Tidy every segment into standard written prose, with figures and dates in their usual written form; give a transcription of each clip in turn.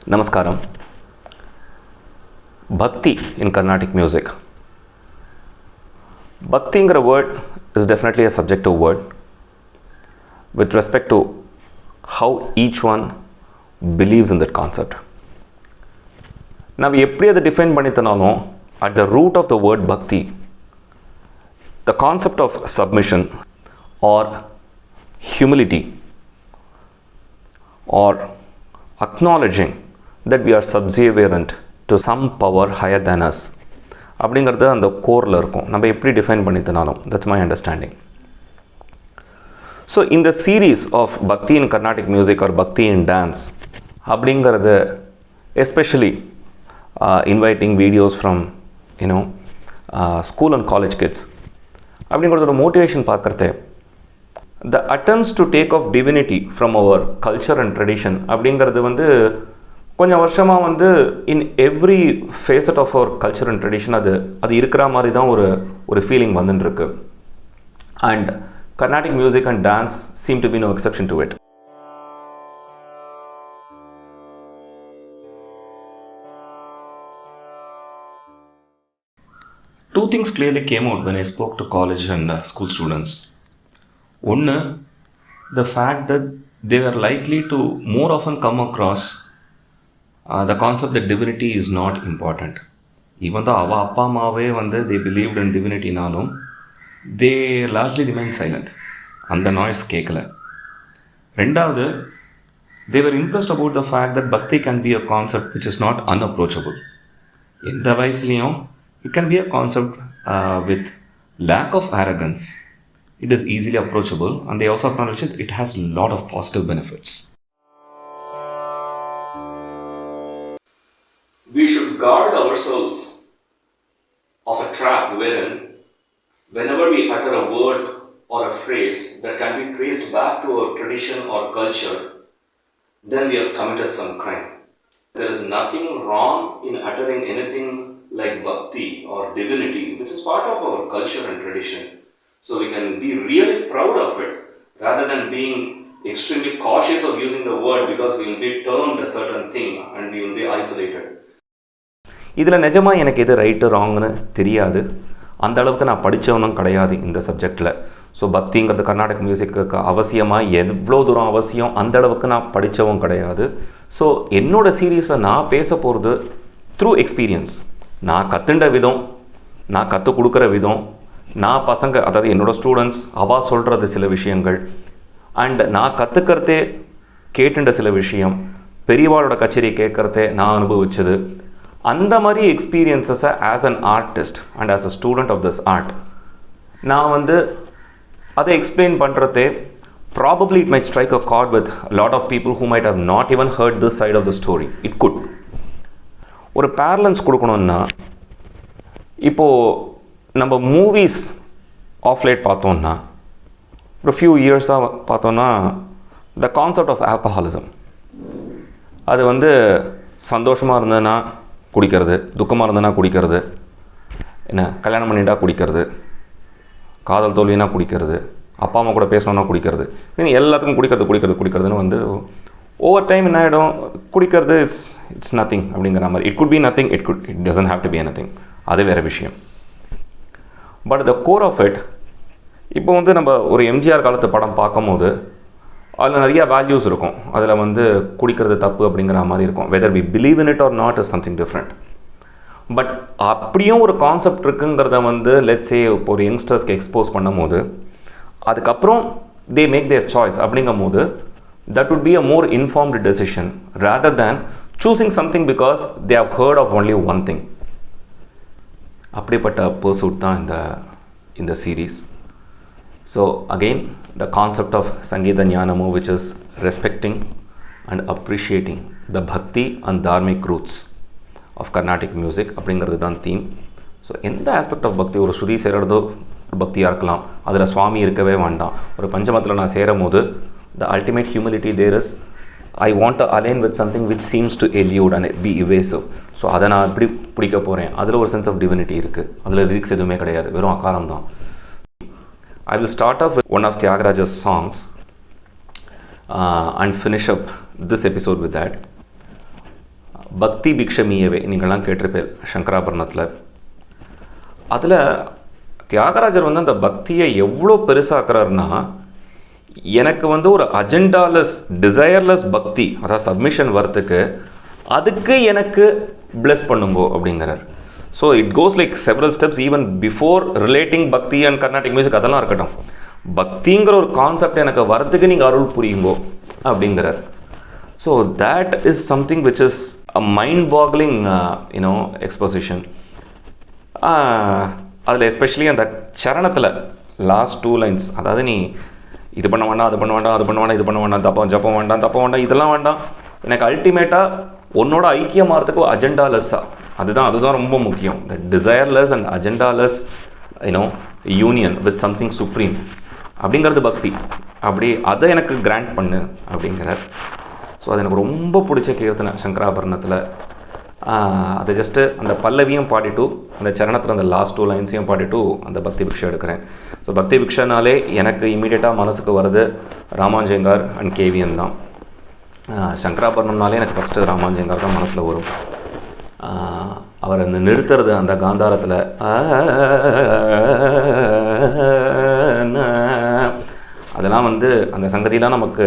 Namaskaram. Bhakti in Carnatic music. Bhakti word is definitely a subjective word with respect to how each one believes in that concept. Now, எப்படி அதை define பண்ணித்தனாலும் at the root of the word bhakti, the concept of submission or humility or acknowledging that we are subservient to some power higher than us அப்படிங்கிறது அந்த கோரில் இருக்கும். நம்ம எப்படி define பண்ணித்தனாலும் that's my understanding. So இந்த series of bhakti in Carnatic music or bhakti in dance அப்படிங்கிறது especially inviting videos from school and college kids அப்படிங்கிறதோட மோட்டிவேஷன் பார்க்குறதே the attempts to take off divinity from our culture and tradition அப்படிங்கிறது கொஞ்சம் வருஷமாக in every facet of our culture and tradition அது இருக்கிற மாதிரி தான் ஒரு ஃபீலிங் வந்துட்டுருக்கு. And Carnatic music and dance seem to be no exception to it. Two things clearly came out when I spoke to college and school students. One, the fact that they were likely to more often come across the concept that divinity is not important. Even though our appa amave they believed in divinity naalum, they largely remained silent. And the noise kekala. Rendavadu, they were impressed about the fact that bhakti can be a concept which is not unapproachable. Indha vayasiliyum, it can be a concept with lack of arrogance. It is easily approachable, and they also acknowledge it has a lot of positive benefits. We should guard ourselves of a trap wherein whenever we utter a word or a phrase that can be traced back to our tradition or culture, then we have committed some crime. There is nothing wrong in uttering anything like bhakti or divinity, which is part of our culture and tradition. So we can be really proud of it rather than being extremely cautious of using the word because we will be termed a certain thing and we will be isolated. இதில் நிஜமாக எனக்கு எது right ராங்குன்னு தெரியாது. அந்த அளவுக்கு நான் படித்தவனும் கிடையாது இந்த சப்ஜெக்டில். ஸோ பக்திங்கிறது கர்நாடக மியூசிக்கு அவசியமாக எவ்வளோ தூரம் அவசியம் அந்த அளவுக்கு நான் படித்தவும் கிடையாது. ஸோ என்னோடய சீரீஸில் நான் பேச போகிறது த்ரூ எக்ஸ்பீரியன்ஸ். நான் கற்றுண்ட விதம், நான் கற்றுக் கொடுக்குற விதம், நான் பசங்க அதாவது என்னோடய ஸ்டூடெண்ட்ஸ் அவள் சொல்கிறது சில விஷயங்கள், அண்ட் நான் கற்றுக்கிறதே கேட்டுண்ட சில விஷயம், பெரியவாளோட கச்சேரி கேட்குறதே நான் அனுபவிச்சது, அந்த மாதிரி எக்ஸ்பீரியன்ஸஸை as an artist and as a student of this art நான் அதை எக்ஸ்பிளைன் பண்ணுறதே probably it might strike a chord with lot of people who might have not even heard this side of the story. It good. ஒரு பேரலன்ஸ் கொடுக்கணுன்னா இப்போது நம்ம movies of light பார்த்தோன்னா ஒரு few இயர்ஸாக பார்த்தோன்னா த கான்செப்ட் ஆஃப் ஆல்கஹாலிசம் அது சந்தோஷமாக இருந்ததுன்னா குடிக்கிறது, துக்கமாக இருந்ததுன்னா குடிக்கிறது, என்ன கல்யாணம் பண்ணிட்டா குடிக்கிறது, காதல் தோல்வினா குடிக்கிறது, அப்பா அம்மா கூட பேசணுன்னா குடிக்கிறது, எல்லாத்துக்கும் குடிக்கிறதுன்னு ஓவர் டைம் என்ன ஆகிடும், குடிக்கிறது இட்ஸ் நத்திங் அப்படிங்கிற மாதிரி. It could be nothing, it doesn't have to be anything, அது வேறு விஷயம். But the core of it இப்போ நம்ம ஒரு எம்ஜிஆர் காலத்து படம் பார்க்கும்போது அதில் நிறையா வேல்யூஸ் இருக்கும். அதில் குடிக்கிறது தப்பு அப்படிங்கிற மாதிரி இருக்கும். Whether we believe in it or not is something different. But அப்படியும் ஒரு கான்செப்ட் இருக்குங்கிறத லெட்ஸ் சே இப்போ ஒரு யங்ஸ்டர்ஸ்க்கு எக்ஸ்போஸ் பண்ணும் போது அதுக்கப்புறம் தே மேக் தேர் சாய்ஸ் அப்படிங்கும் போது that would be a more informed decision rather than choosing something because they have heard of only one thing. அப்படிப்பட்ட பர்சூட் தான் இந்த series. So again the concept of Sangeeta Jnanamu, which is respecting and appreciating the bhakti and dharmic roots of Carnatic music அப்படிங்கிறது தான் theme. So எந்த aspect of பக்தி, ஒரு ஸ்ருதி சேரதோ பக்தியாக இருக்கலாம், அதில் சுவாமி இருக்கவே வேண்டாம். ஒரு பஞ்சமத்தில் நான் சேரும் போது the ultimate humility there is I want to align with something which seems to elude and be evasive. So அதை நான் எப்படி பிடிக்க போகிறேன், அதில் ஒரு சென்ஸ் ஆஃப் டிவினிட்டி இருக்குது, அதில் லிரிக்ஸ் எதுவுமே கிடையாது, வெறும் அகாரம் தான். I will start off with one of Tyagaraja's songs and finish up this episode with that. பக்தி பிக்ஷமீயவே நீங்கள்லாம் கேட்டிருப்பேன் சங்கராபரணத்தில். அதில் தியாகராஜர் வந்து அந்த பக்தியை எவ்வளோ பெருசாக்குறாருன்னா, எனக்கு வந்து ஒரு அஜெண்டாலெஸ் டிசையர்லெஸ் பக்தி, அதாவது சப்மிஷன் வரத்துக்கு அதுக்கு எனக்கு பிளெஸ் பண்ணுங்கோ அப்படிங்கிறார். So it goes like several steps even before relating பக்தி அண்ட் கர்நாடிக் மியூசிக். அதெல்லாம் இருக்கட்டும், பக்திங்கிற ஒரு கான்செப்ட் எனக்கு வரத்துக்கு நீங்கள் அருள் புரியுங்கோ அப்படிங்கிறார். So that is something which is a mind boggling exposition. அதில் எஸ்பெஷலி அந்த சரணத்தில் லாஸ்ட் 2 lines, அதாவது நீ இது பண்ண வேண்டாம், அது பண்ண வேண்டாம், அது பண்ண வேண்டாம், இது பண்ண வேண்டாம், ஜப்பம் வேண்டாம், தப்பம் வேண்டாம், இதெல்லாம் வேண்டாம், எனக்கு அல்டிமேட்டாக உன்னோட ஐக்கியமாகறதுக்கு அஜெண்டாலெஸ்ஸாக, அதுதான் ரொம்ப முக்கியம். The desireless and agendaless union with something supreme அப்படிங்கிறது பக்தி. அப்படி அதை எனக்கு கிராண்ட் பண்ணு அப்படிங்கிறார். ஸோ அது எனக்கு ரொம்ப பிடிச்ச கீர்த்தனை சங்கராபரணத்தில். அதை ஜஸ்ட்டு அந்த பல்லவியும் பாடிட்டு அந்த சரணத்தில் அந்த லாஸ்ட் 2 lines பாடிட்டு அந்த பக்தி பிக்ஷை எடுக்கிறேன். ஸோ பக்தி பிக்ஷனாலே எனக்கு இமீடியட்டாக மனசுக்கு வருது ராமானுஜயங்கார் அண்ட் கேவிஎன் தான். சங்கராபரணம்னாலே எனக்கு ஃபஸ்ட்டு ராமானுஜயங்கார் தான் மனசில் வரும். அவர் அந்த நிறுத்துறது அந்த காந்தாரத்தில் அதெல்லாம் வந்து அந்த சங்கதியெலாம் நமக்கு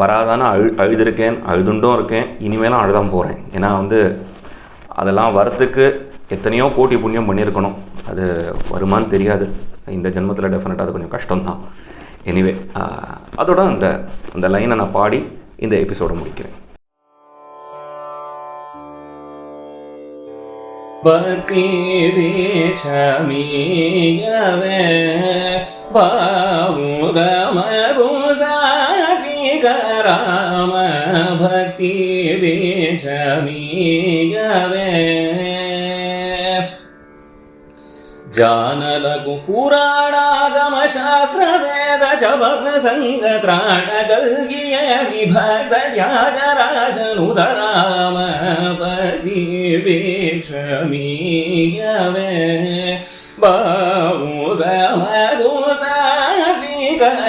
வராதான அழுதுருக்கேன், அழுதுண்டும் இருக்கேன், இனிமேலும் அழுதான் போகிறேன். ஏன்னா வந்து அதெல்லாம் வரத்துக்கு எத்தனையோ கோடி புண்ணியம் பண்ணியிருக்கணும். அது வருமானு தெரியாது, இந்த ஜென்மத்தில் டெஃபினட்டாக அது கொஞ்சம் கஷ்டம்தான். எனிவே அதோட அந்த லைனை நான் பாடி இந்த எபிசோடை முடிக்கிறேன். பக்தி வீட்சமீயவே பாவுதமருசாபிகராம பக்தி வீட்சமீயவே ಜಾನಲಗು ಪುರಾಣಾಗಮ ಶಾಸ್ತ್ರ ವೇದ ಜಪನ ಸಂಗ ತ್ರಾಣ ಗಲ್ಗಿಯ ವಿಭಕ್ತ ತ್ಯಾಗರಾಜನುದರಾಮ ಪದಿ ವೇಕ್ಷಮೀಯವೇ ಬಾವುಗ ಮಧು ಸಾತ್ವಿಕರಾಮ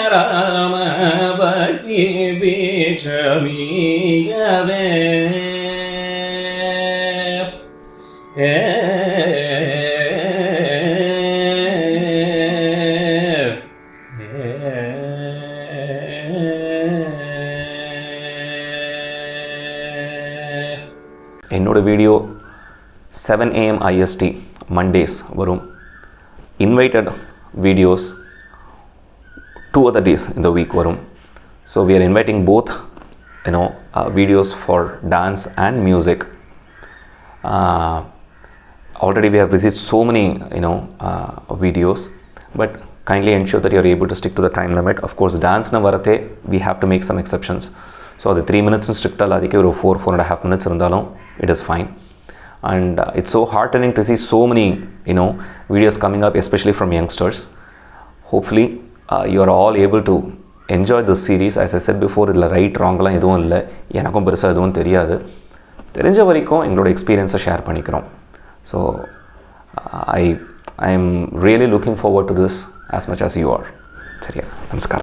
ಪದಿ ವೇಕ್ಷಮೀಯವೇ என்னோட வீடியோ 7 AM IST மண்டேஸ் வரும். Invited videos 2 other days in the week வரும். So we are inviting both videos for dance and music. Already we have received so many videos, but kindly ensure that you are able to stick to the time limit. Of course dance na varathe we have to make some exceptions. So the 3 minutes strict alladike or 4.5 minutes irundhalum it is fine. And it's so heartening to see so many videos coming up, especially from youngsters. Hopefully you are all able to enjoy this series. As I said before, idla right wrong la edhum illa, enakum perusa edhum theriyadu, therinja varaikum engaloda experience share panikrom. So I am really looking forward to this as much as you are. Seriya, namaskar.